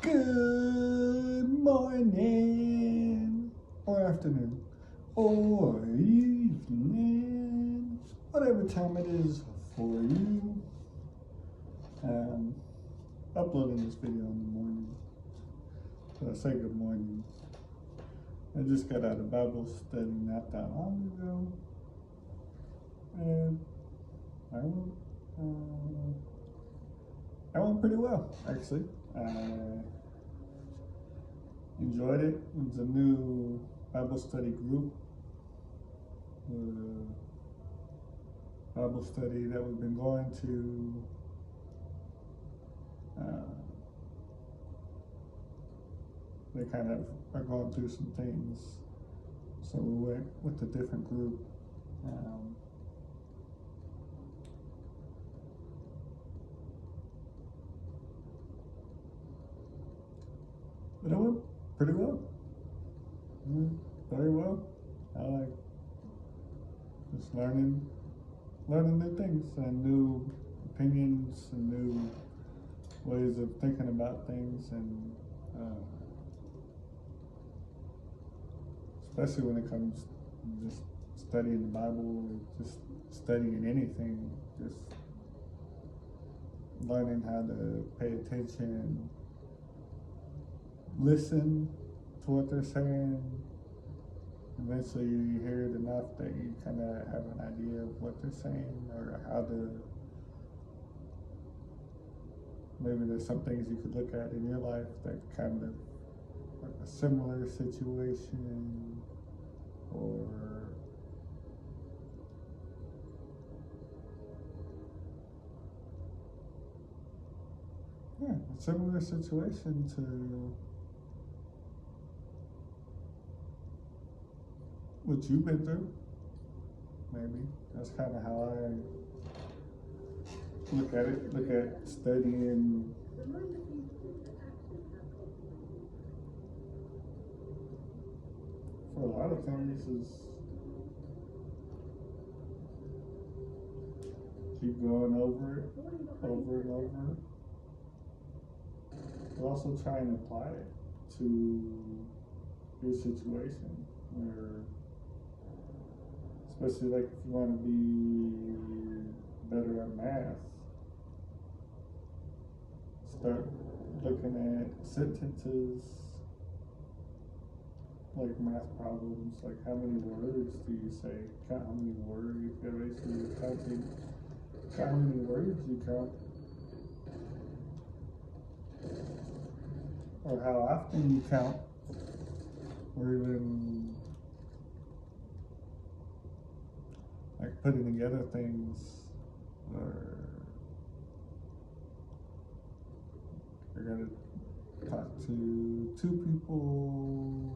Good morning, or afternoon, or evening, whatever time it is for you. Uploading this video in the morning. So I say good morning. I just got out of Bible study not that long ago, and I went pretty well, actually. I enjoyed it. It was a new Bible study group. Bible study that we've been going to. They kind of are going through some things, so we went with a different group. But it went pretty well. Very well. I like just learning new things and new opinions and new ways of thinking about things, and especially when it comes to just studying the Bible, or just studying anything, just learning how to pay attention, listen to what they're saying. Eventually you hear it enough that you kind of have an idea of what they're saying, or how to, maybe there's some things you could look at in your life that kind of like a similar situation, or a similar situation to what you've been through. Maybe that's kind of how I look at it. Look at studying for a lot of things is keep going over it, over and over. But also try and apply it to your situation, where, especially like if you want to be better at math, start looking at sentences, like math problems, like how many words do you say? Count how many words. If you're basically counting, count how many words you count, or how often you count, or even like putting together things, or you're gonna talk to two people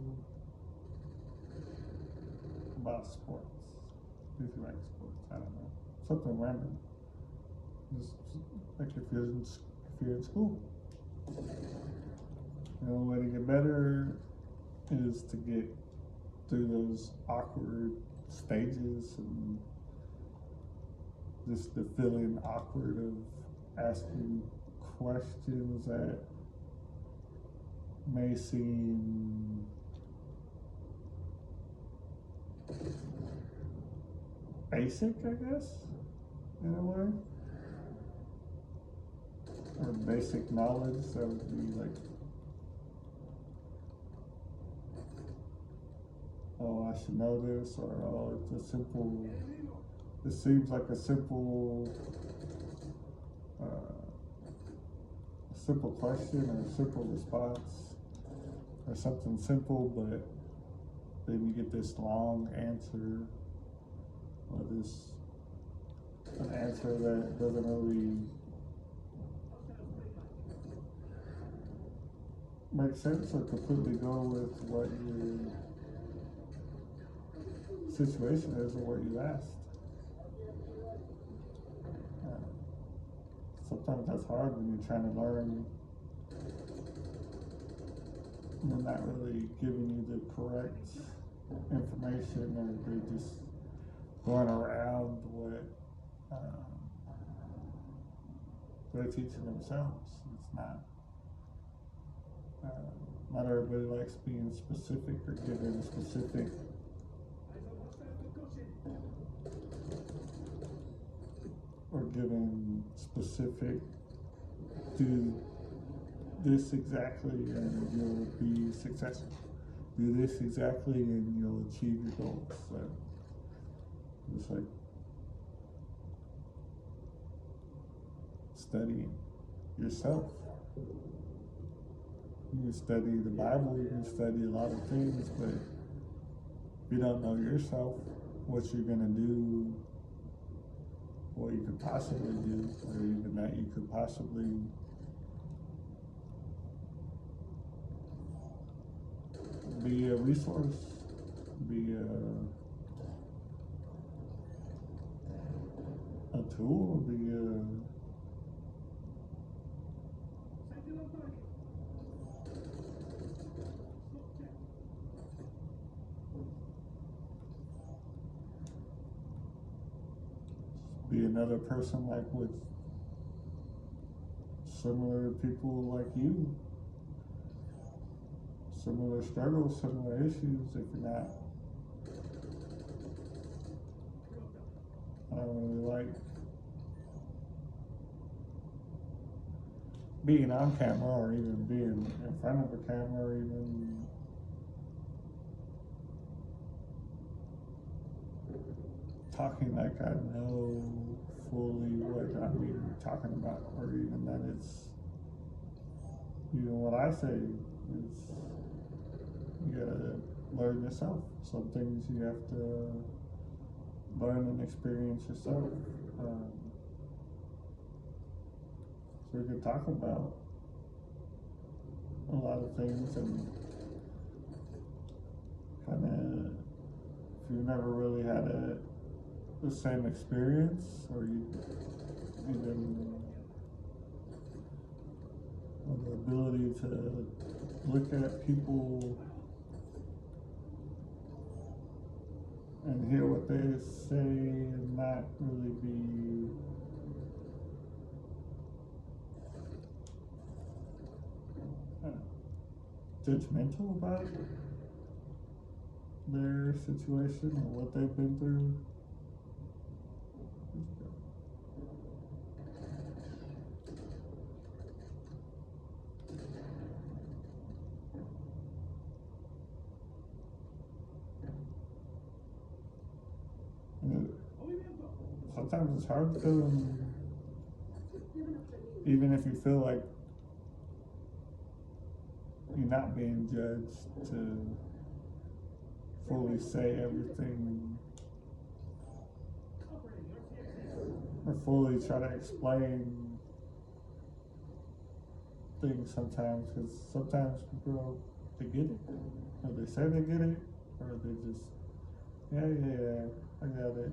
about sports. If you like sports, I don't know, something random. Just like if you're in school. The only way to get better is to get through those awkward stages, and just the feeling awkward of asking questions that may seem basic, I guess, in a way, or basic knowledge that would be like, oh, I should know this, or oh, it's a simple, it seems like a simple question, or a simple response, or something simple, but then you get this long answer, or an answer that doesn't really make sense or completely go with what your situation is or what you asked. Sometimes that's hard when you're trying to learn, and they're not really giving you the correct information, or they're just going around what they're teaching themselves. It's not not everybody likes being specific or giving specific do this exactly and you'll be successful. Do this exactly and you'll achieve your goals. So it's like studying yourself. You can study the Bible, you can study a lot of things, but if you don't know yourself, what you're gonna do, what you could possibly do, or even that you could possibly be a resource, be a tool, be another person like with similar people like you, similar struggles, similar issues. If you're not, I don't really like being on camera or even being in front of a camera or even talking like I know fully what I'm even talking about, or even that it's, even what I say is, you gotta learn yourself. Some things you have to learn and experience yourself. So we could talk about a lot of things, and kind of, if you never really had the same experience, or you even the ability to look at people and hear what they say and not really be judgmental about their situation or what they've been through. Sometimes it's hard to, even if you feel like you're not being judged, to fully say everything or fully try to explain things sometimes, because sometimes people, they get it, or they say they get it, or they just, yeah, I got it.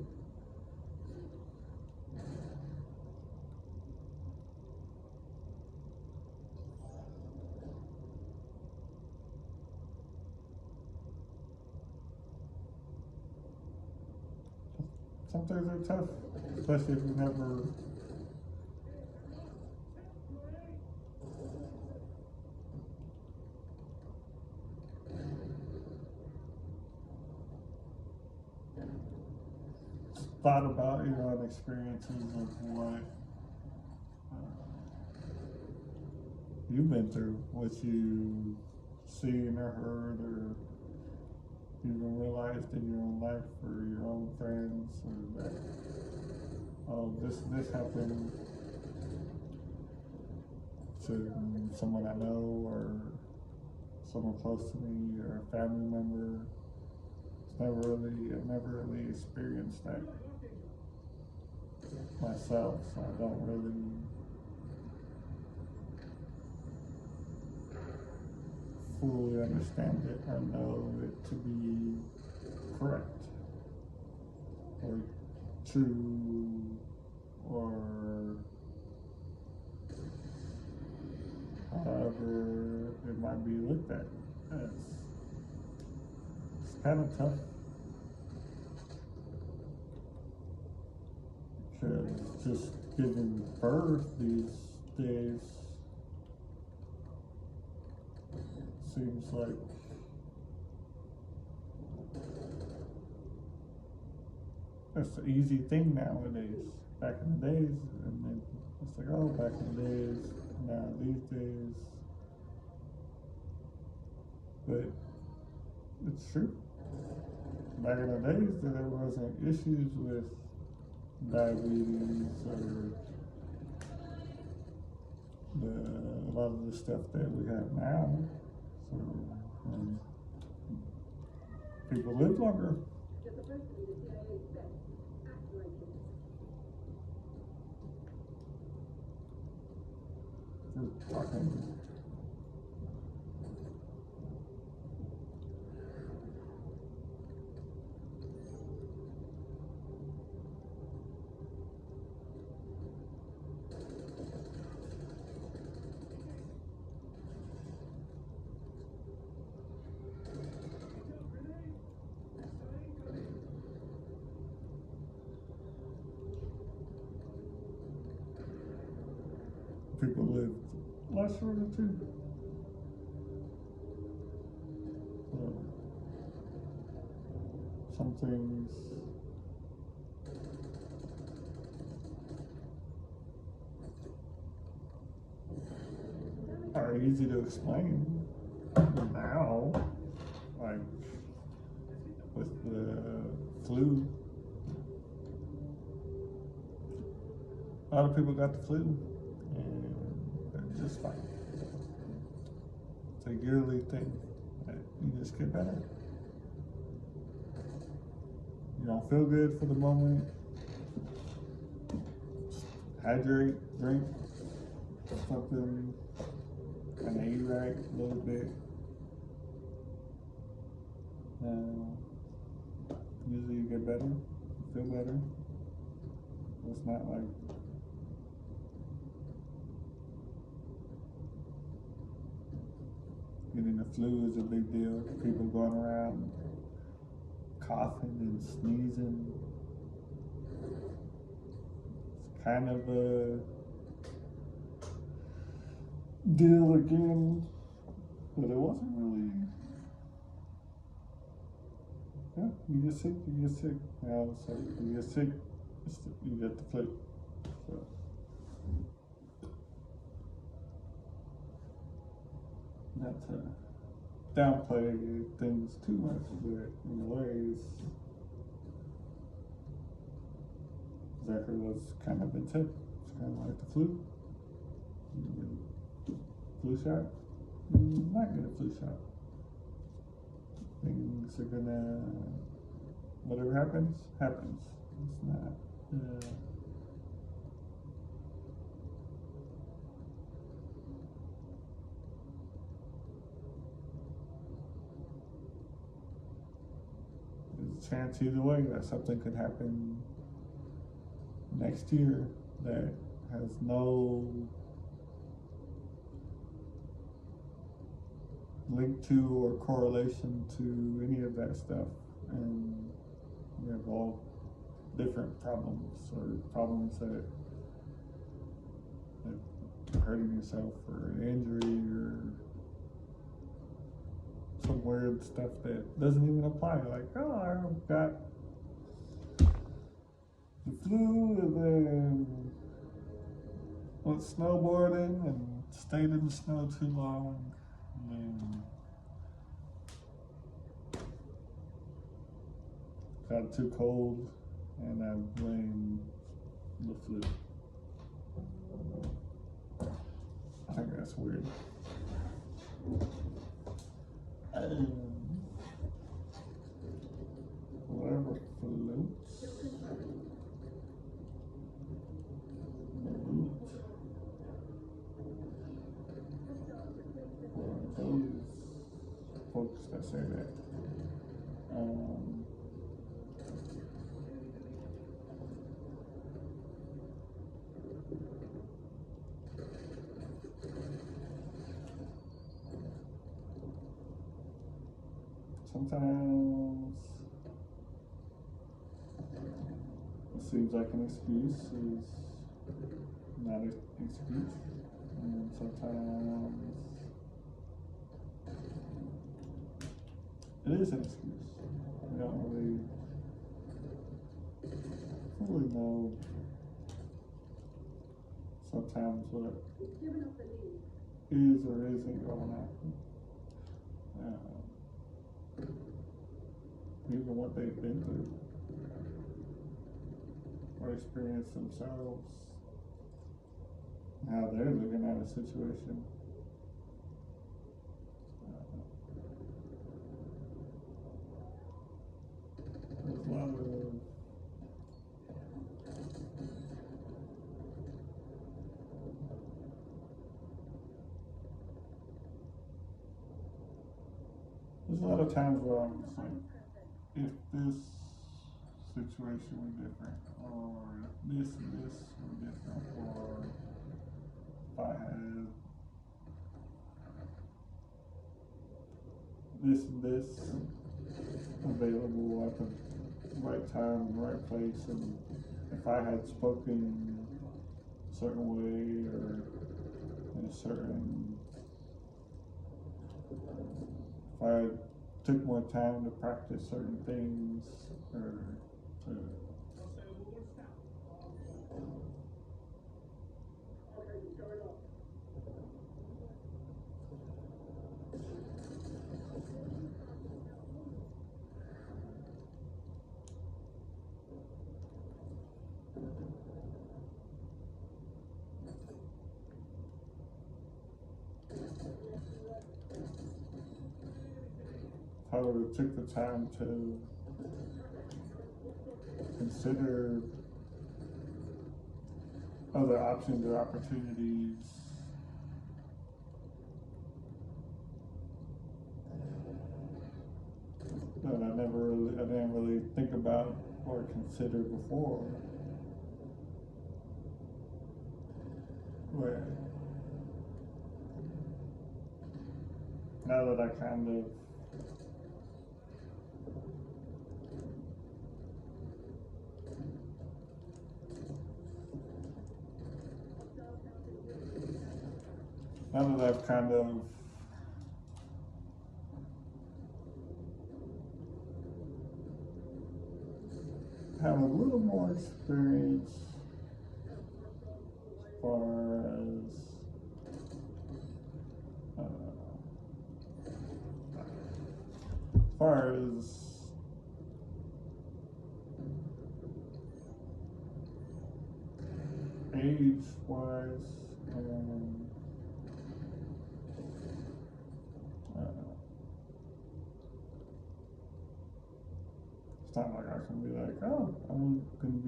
Sometimes they're tough, especially if you never thought about your own experiences of what you've been through, what you seen or heard or even realized in your own life or your own friends, or that, oh, this happened to someone I know or someone close to me or a family member. I've never really experienced that myself, so I don't really fully understand it or know it to be correct or true, or however it might be looked at as. It's kind of tough, because just giving birth these days, seems like that's an easy thing nowadays. Back in the days, and then it's like, oh, back in the days, now these days. But it's true. Back in the days, there wasn't issues with diabetes or a lot of the stuff that we have now. So, people live longer. Just talking. People live less shorter too. So, some things are easy to explain now, like with the flu. A lot of people got the flu, and they're just fine. It's a yearly thing that you just get better. You don't feel good for the moment. Hydrate, drink something, kind of eat right a little bit. Usually you get better, feel better. It's not like getting the flu is a big deal. People going around coughing and sneezing. It's kind of a deal again, but it wasn't really. Yeah, you get sick, you get sick. So you get sick, you get the flu. So. Not to downplay things too much, but in a way, it's exactly what's kind of been said. It's kind of like the flu. You get a flu shot, you might get a flu shot. Things are gonna, whatever happens, happens. It's not. There's a chance either way that something could happen next year that has no link to or correlation to any of that stuff, and you have all different problems or problems that hurting yourself or an injury or some weird stuff that doesn't even apply. Like, oh, I got the flu and then went snowboarding and stayed in the snow too long. And got too cold, and I blame the flu. I think that's weird. Whatever floats. Those folks that say that. Sometimes it seems like an excuse is not an excuse, and sometimes it is an excuse. We don't really fully know sometimes what is or isn't going to happen. Even what they've been through or experienced themselves, how they're looking at a situation. There's a lot of times where I'm just like, if this situation were different, or if this and this were different, or if I had this and this available at the right time, the right place, and if I had spoken a certain way or in a certain, if I took more time to practice certain things, or if I would have took the time to consider other options or opportunities, that I didn't really think about or consider before. Where now that I kind of I've kind of have a little more experience as far as age-wise, it's not like I can be like, oh, I'm gonna be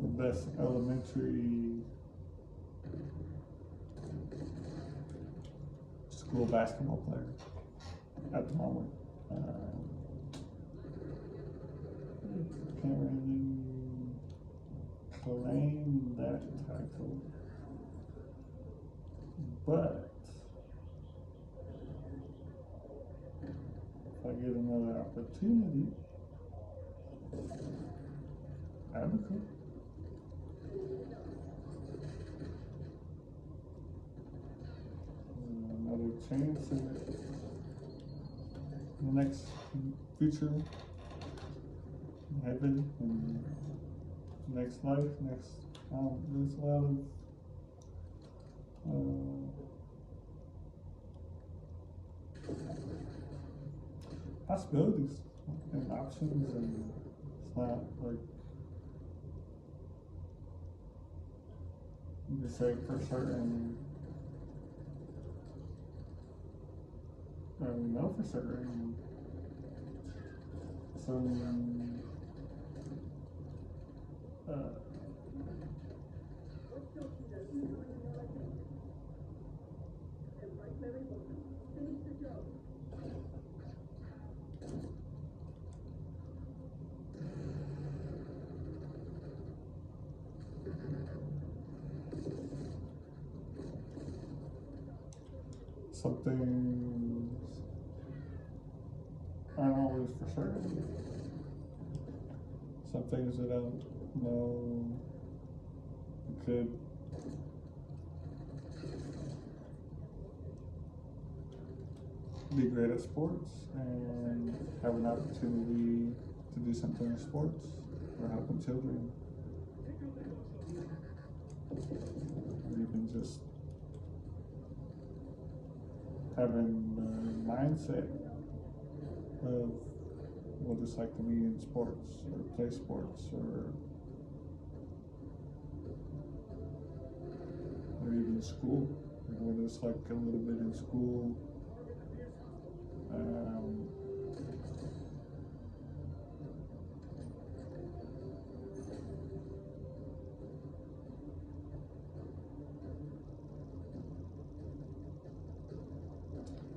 the best elementary school basketball player at the moment. Can't really claim that title, but if I get another opportunity, that'd be cool. Another chance in the next future, heaven, and next life, there's a lot of possibilities and options, and it's not like you can say for certain, or we know for certain, some some things aren't always for certain. Some things that I don't know could be great at sports and have an opportunity to do something in sports or helping children, or even just having the mindset of what it's like to be in sports or play sports or even school, what it's like a little bit in school.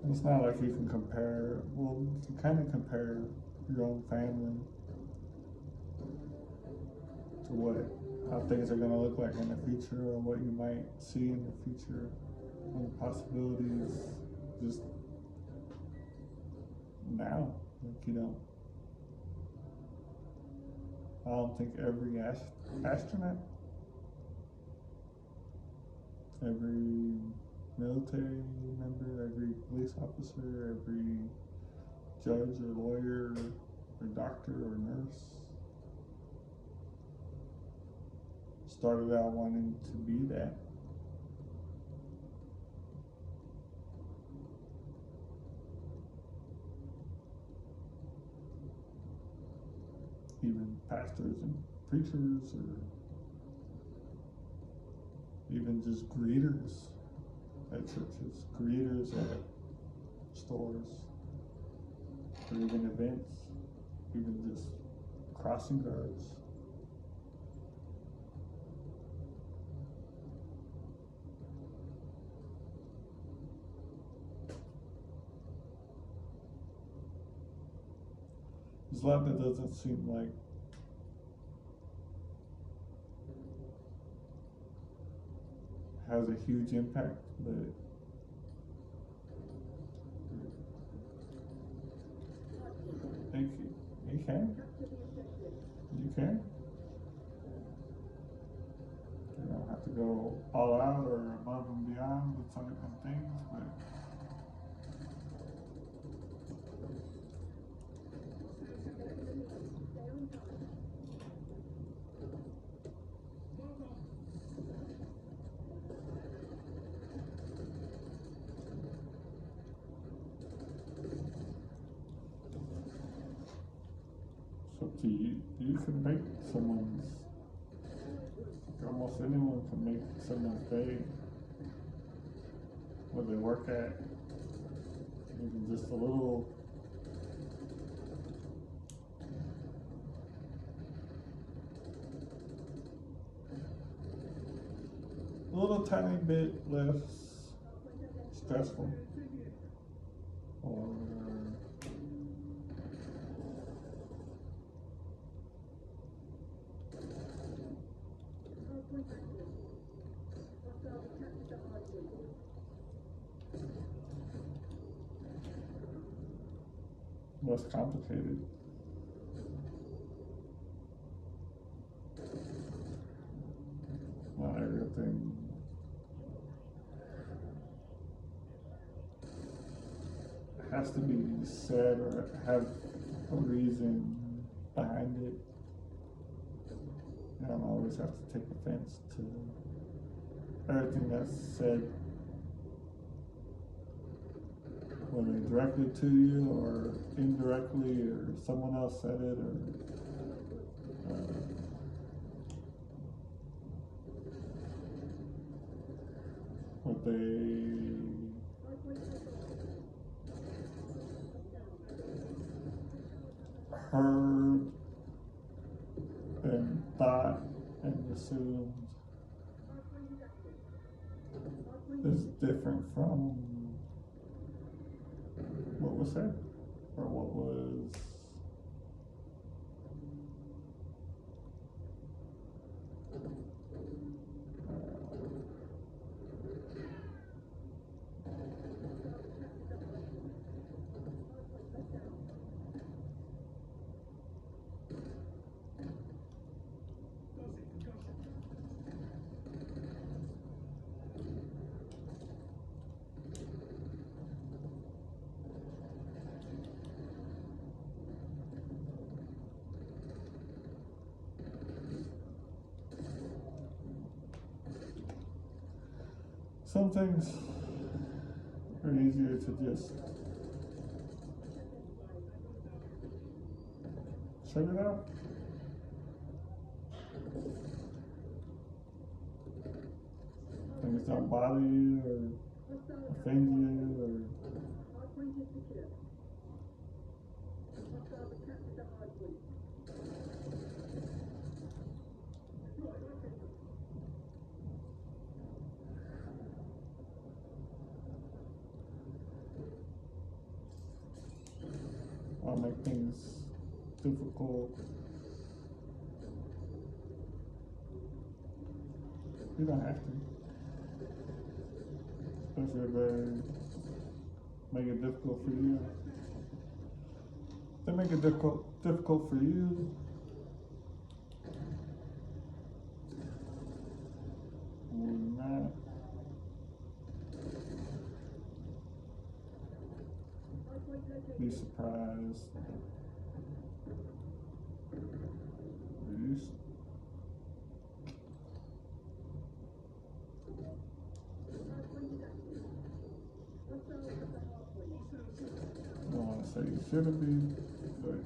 It's not like you can compare, well, you can kind of compare your own family to how things are going to look like in the future or what you might see in the future, and the possibilities just now. Like, I don't think every astronaut, every military member, every police officer, every judge or lawyer or doctor or nurse started out wanting to be that. Even pastors and preachers, or even just greeters at churches, greeters at stores, or even events, even just crossing guards. There's a lot that doesn't seem like has a huge impact, but thank you. You can. You can. You don't have to go all out or above and beyond with some things, but it's up to you. You can make almost anyone can make someone's day, where they work at, even just a little tiny bit less stressful, or less complicated. Not everything has to be said or have a reason behind it. You don't always have to take offense to everything that's said, whether directly to you or indirectly, or someone else said it, or what they heard and thought and assumed is different from what was said or what was Some things are easier to just shut it out. Things don't bother you or offend you or make things difficult. You don't have to. Especially if they make it difficult for you. They make it difficult for you. Would not. Be surprised. Reduce. I don't want to say you shouldn't be, but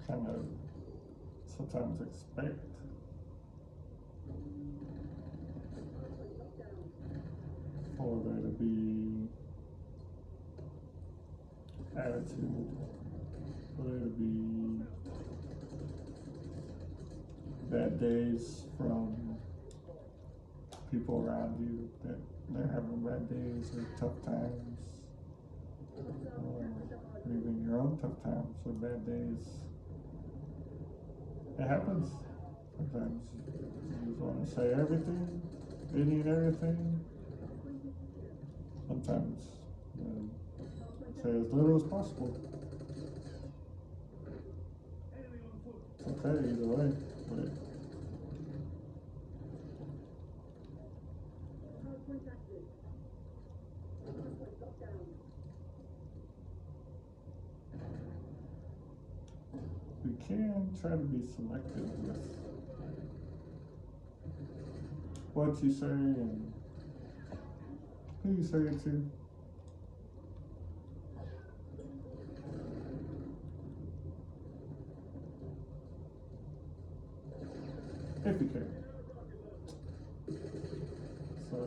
kind of sometimes expect for there to be attitude, for there to be bad days from people around you, that they're having bad days or tough times, or even your own tough times or bad days. It happens. Sometimes you just want to say everything, any and everything. Sometimes say as little as possible. It's okay either way, but we can try to be selective with what you say and who you say it to. If you can. So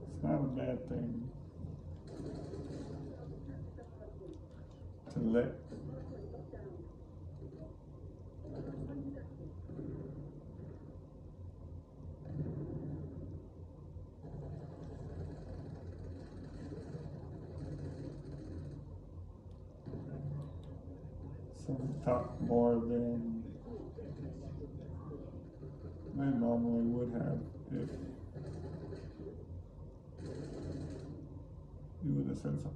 it's not a bad thing to let some talk more than they normally would have if you would have said something.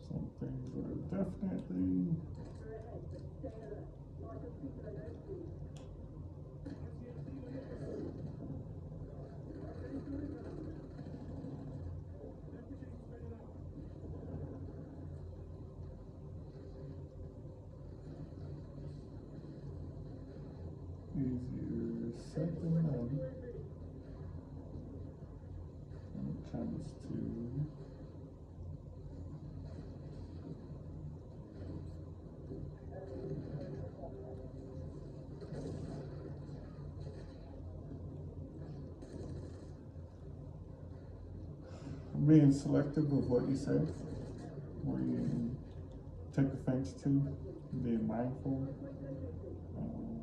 Some things are definitely easier said than done when it comes to being selective of what you say, where you take offense to, being mindful. Um,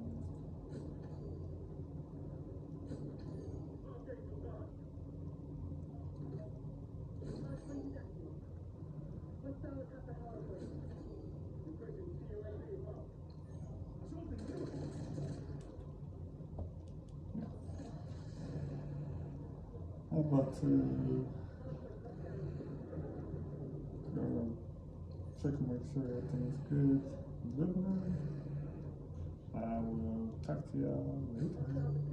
yeah. How about to check and make sure everything's good. Living. I will talk to y'all later.